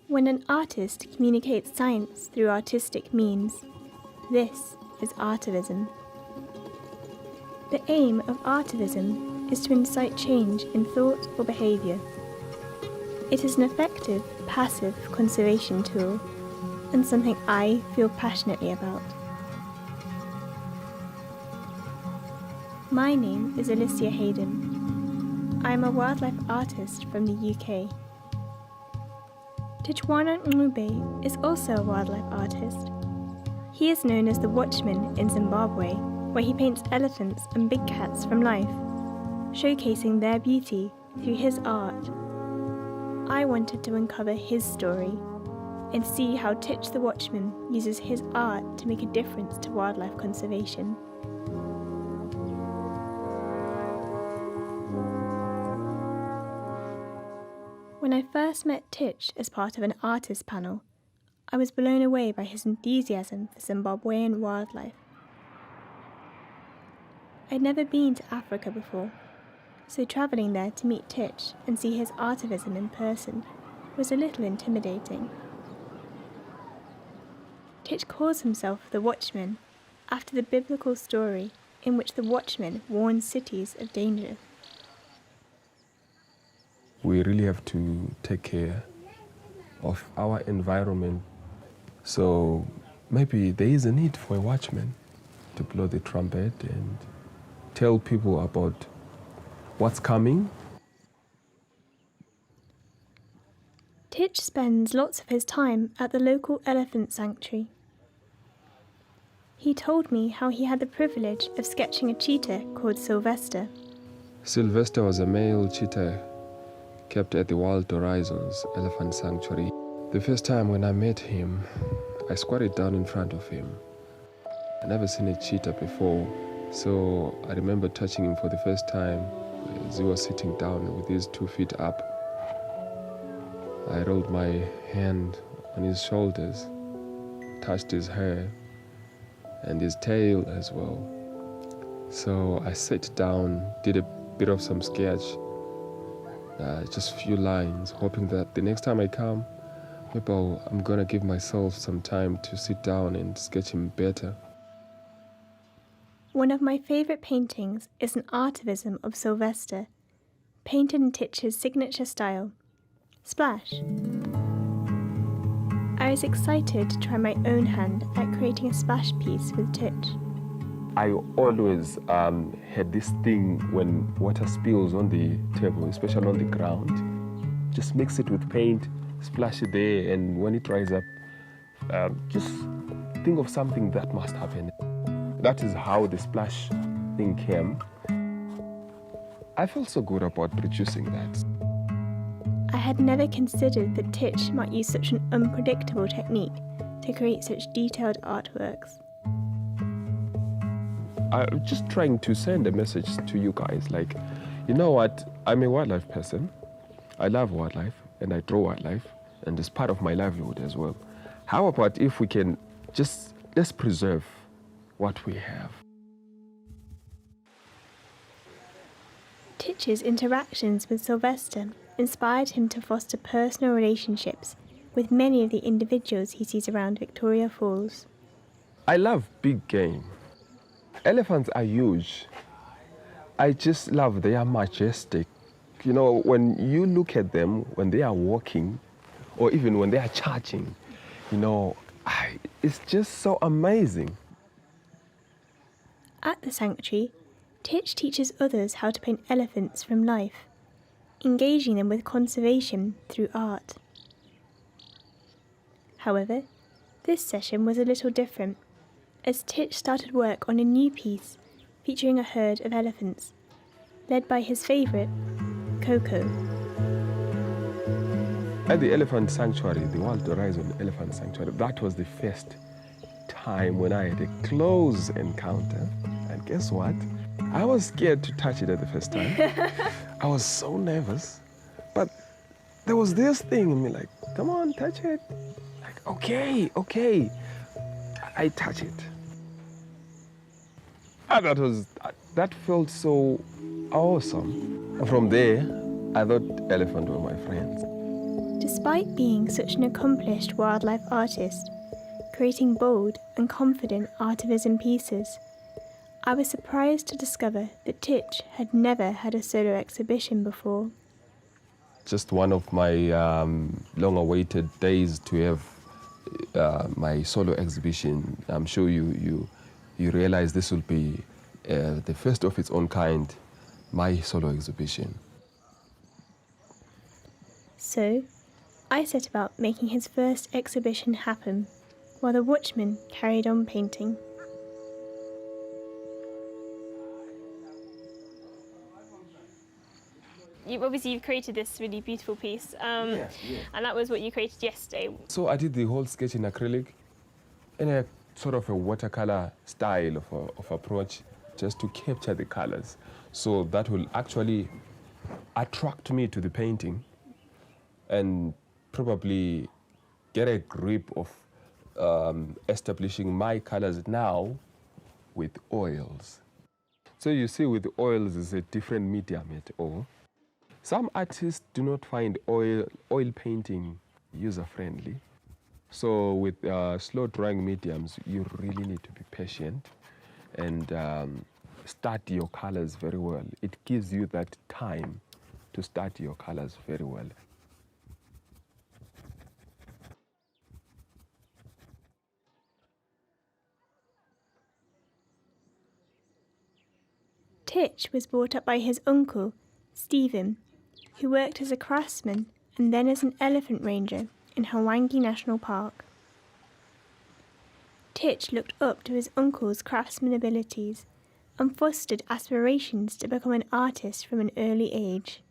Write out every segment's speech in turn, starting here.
When an artist communicates science through artistic means, this is artivism. The aim of artivism is to incite change in thought or behaviour. It is an effective, passive conservation tool, and something I feel passionately about. My name is Alicia Hayden. I am a wildlife artist from the UK. Tichaona Ncube is also a wildlife artist. He is known as the Watchman in Zimbabwe, where he paints elephants and big cats from life, showcasing their beauty through his art. I wanted to uncover his story and see how Tich the Watchman uses his art to make a difference to wildlife conservation. When I first met Tich as part of an artist panel, I was blown away by his enthusiasm for Zimbabwean wildlife. I'd never been to Africa before, so travelling there to meet Tich and see his artivism in person was a little intimidating. Tich calls himself the Watchman after the biblical story in which the Watchman warns cities of danger. We really have to take care of our environment. So maybe there is a need for a watchman to blow the trumpet and tell people about what's coming. Tich spends lots of his time at the local elephant sanctuary. He told me how he had the privilege of sketching a cheetah called Sylvester. Sylvester was a male cheetah kept at the Wild Horizons Elephant Sanctuary. The first time when I met him, I squatted down in front of him. I'd never seen a cheetah before, so I remember touching him for the first time as he was sitting down with his 2 feet up. I rolled my hand on his shoulders, touched his hair and his tail as well. So I sat down, did a bit of some sketch, just a few lines, hoping that the next time I come, maybe I'm gonna give myself some time to sit down and sketch him better. One of my favourite paintings is an artivism of Sylvester, painted in Tich's signature style, Splash. I was excited to try my own hand at creating a splash piece with Tich. I always had this thing when water spills on the table, especially on the ground, just mix it with paint, splash it there, and when it dries up, just think of something that must happen. That is how the splash thing came. I felt so good about producing that. I had never considered that Tich might use such an unpredictable technique to create such detailed artworks. I'm just trying to send a message to you guys, like, you know what, I'm a wildlife person. I love wildlife, and I draw wildlife, and it's part of my livelihood as well. How about if we can let's preserve what we have? Tich's interactions with Sylvester inspired him to foster personal relationships with many of the individuals he sees around Victoria Falls. I love big game. Elephants are huge. I just love they are majestic. You know, when you look at them, when they are walking, or even when they are charging, you know, it's just so amazing. At the sanctuary, Tich teaches others how to paint elephants from life, engaging them with conservation through art. However, this session was a little different, as Tich started work on a new piece featuring a herd of elephants, led by his favourite, Coco. At the Elephant Sanctuary, the Wild Horizon Elephant Sanctuary, that was the first time when I had a close encounter. And guess what? I was scared to touch it at the first time. I was so nervous. But there was this thing in me like, come on, touch it. Like, okay. I touch it. And that felt so awesome. And from there, I thought elephants were my friends. Despite being such an accomplished wildlife artist, creating bold and confident artivism pieces, I was surprised to discover that Tich had never had a solo exhibition before. Just one of my long-awaited days to have my solo exhibition. I'm sure you realize this will be the first of its own kind, my solo exhibition. So, I set about making his first exhibition happen, while the Watchman carried on painting. You've created this really beautiful piece, and that was what you created yesterday. So I did the whole sketch in acrylic, in a sort of a watercolor style of approach, just to capture the colors. So that will actually attract me to the painting and probably get a grip of establishing my colors now with oils. So you see, with oils, it's a different medium at all. Some artists do not find oil painting user-friendly. So with slow drying mediums, you really need to be patient and start your colors very well. It gives you that time to start your colors very well. Tich was brought up by his uncle, Stephen, who worked as a craftsman and then as an elephant ranger in Hwangi National Park. Tich looked up to his uncle's craftsman abilities and fostered aspirations to become an artist from an early age.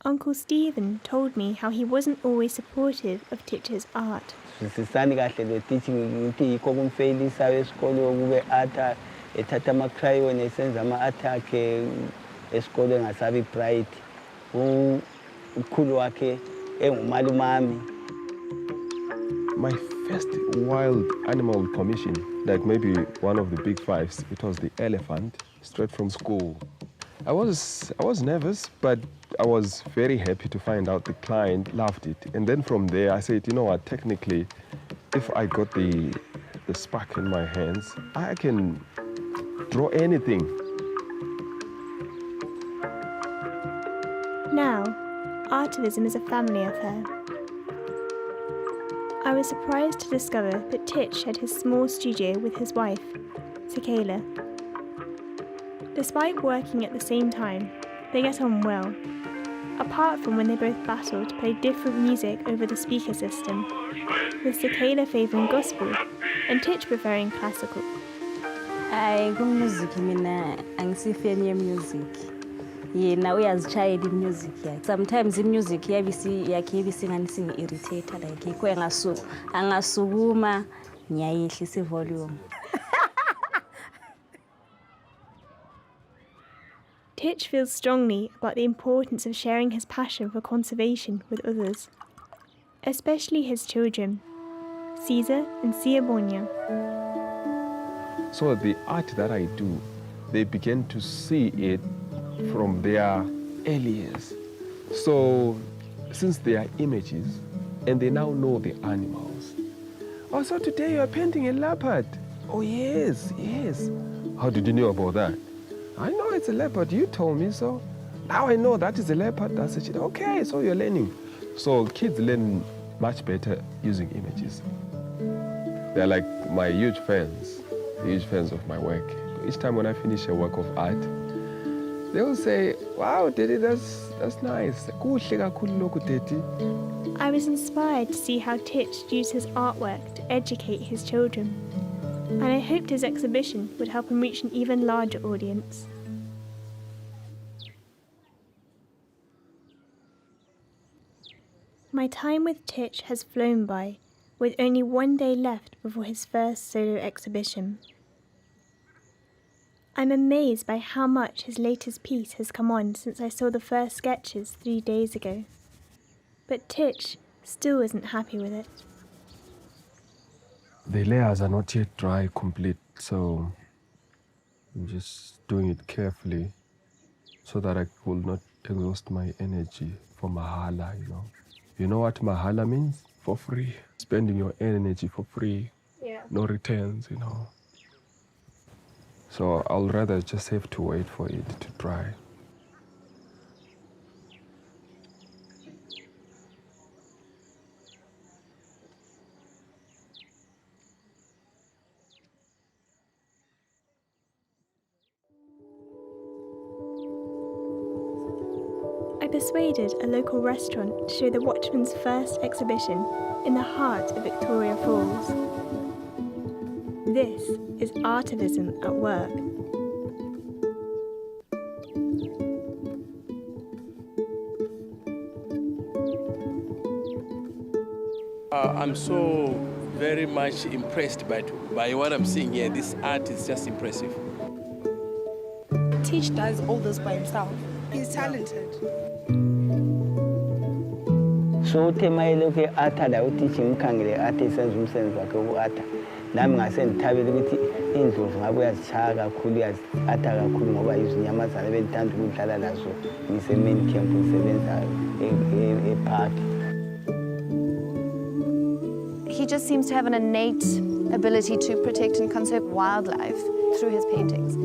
Uncle Stephen told me how he wasn't always supportive of Tich's art. Ethatha ama-crayon esenza ama-art akhe esikole engasabi bright. Ukhulu wakhe engumalumami. My first wild animal commission, like maybe one of the big fives, it was the elephant, straight from school. I was nervous, but I was very happy to find out the client loved it. And then from there, I said, you know what, technically, if I got the spark in my hands, I can draw anything. Now, artivism is a family affair. I was surprised to discover that Tich had his small studio with his wife, Tichaona. Despite working at the same time, they get on well, apart from when they both battle to play different music over the speaker system, with Tichaona favouring gospel and Tich preferring classical. Music, mina angisifeni ye-music. Yena uyazitshayela i-music yakhe. Sometimes i-music yakhe ibisingani singi-irritator, like ikho angasukuma ngiyayehlisa i-volume. Tich feels strongly about the importance of sharing his passion for conservation with others, especially his children, Caesar and Zimbabwean. So the art that I do, they begin to see it from their early years. So since they are images, and they now know the animals. Oh, so today you are painting a leopard. Oh, yes. How did you know about that? I know it's a leopard, you told me so. Now I know that is a leopard, that's a cheetah. Okay, so you're learning. So kids learn much better using images. They're like my huge fans of my work. Each time when I finish a work of art, they will say, wow, Daddy, that's nice. I was inspired to see how Tich used his artwork to educate his children, and I hoped his exhibition would help him reach an even larger audience. My time with Tich has flown by, with only one day left before his first solo exhibition. I'm amazed by how much his latest piece has come on since I saw the first sketches 3 days ago. But Tich still isn't happy with it. The layers are not yet dry complete, so I'm just doing it carefully so that I will not exhaust my energy for mahala, you know. You know what mahala means? For free. Spending your energy for free. Yeah. No returns, you know. So I'll rather just have to wait for it to dry. I persuaded a local restaurant to show the Watchman's first exhibition in the heart of Victoria Falls. This is artivism at work. I'm so very much impressed by what I'm seeing here. This art is just impressive. Tich does all this by himself. He's talented. So temayeleke athanda uTich ngikhangele athi senze umsebenzi wakhe wokuatha nami ngase ngithabele ukuthi indlovu ngabe uyazishaya kakhulu uyazatha kakhulu ngoba izinyamazana bendithanda ukudlala lazo ngisemain camp ngisebenza epark. He just seems to have an innate ability to protect and conserve wildlife through his paintings.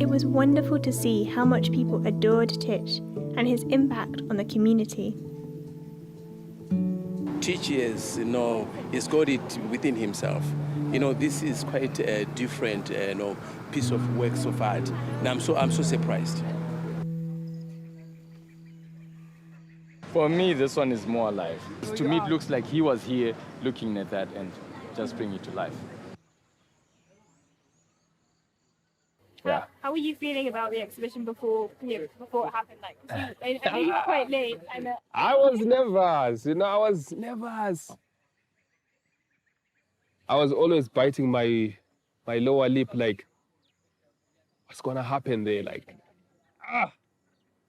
It was wonderful to see how much people adored Tich and his impact on the community. Tich is, he's got it within himself. This is quite a different, piece of works of art, and I'm so surprised. For me, this one is more alive. To me, it looks like he was here looking at that and just bring it to life. Yeah. How were you feeling about the exhibition before it happened? I know you were quite late. I was nervous, I was nervous. I was always biting my lower lip, like, what's gonna happen there?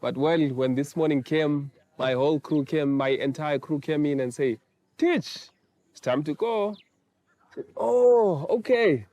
But when this morning came, my whole crew came, my entire crew came in and say, Tich, it's time to go. I said, oh, okay.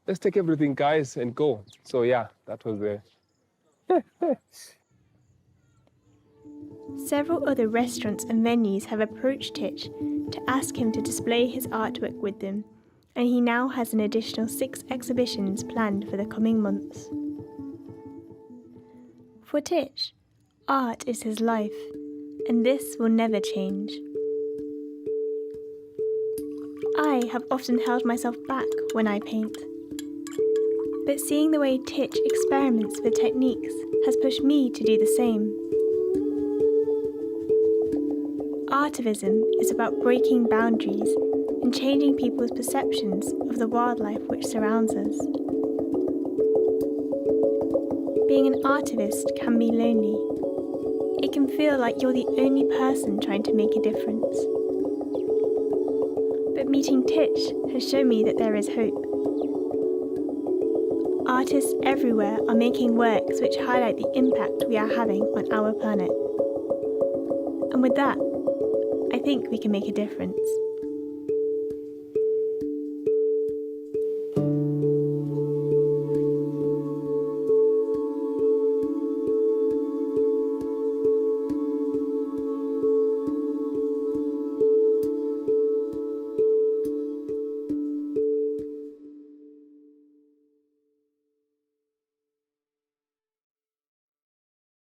Let's take everything, guys, and go. So yeah, that was the... Several other restaurants and venues have approached Tich to ask him to display his artwork with them, and he now has an additional 6 exhibitions planned for the coming months. For Tich, art is his life, and this will never change. I have often held myself back when I paint, but seeing the way Tich experiments with techniques has pushed me to do the same. Artivism is about breaking boundaries and changing people's perceptions of the wildlife which surrounds us. Being an artivist can be lonely. It can feel like you're the only person trying to make a difference. But meeting Tich has shown me that there is hope. Artists everywhere are making works which highlight the impact we are having on our planet. And with that, I think we can make a difference.